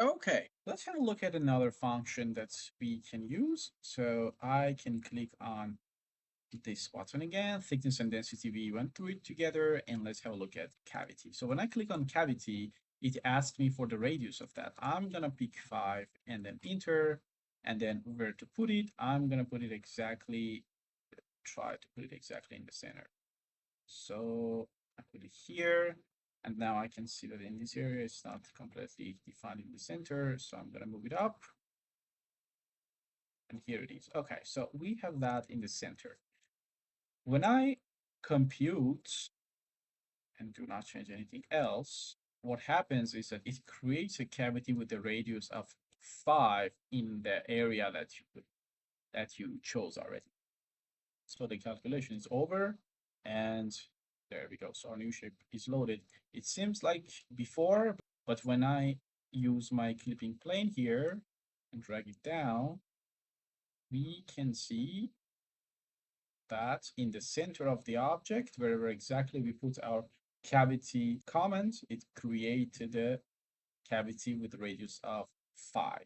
Okay, let's have a look at another function that we can use. So I can click on this button again, thickness and density, we went through it together, and let's have a look at cavity. So when I click on cavity, it asks me for the radius of that. I'm gonna pick 5 and then enter, and then where to put it, I'm gonna put it exactly, try to put it exactly in the center. So I put it here, and now I can see that in this area, it's not completely defined in the center. So I'm gonna move it up, and here it is. Okay, so we have that in the center. When I compute and do not change anything else, what happens is that it creates a cavity with a radius of 5 in the area that you chose already. So the calculation is over, and there we go. So our new shape is loaded. It seems like before, but when I use my clipping plane here and drag it down, we can see that in the center of the object, wherever exactly we put our cavity comment, it created a cavity with a radius of 5.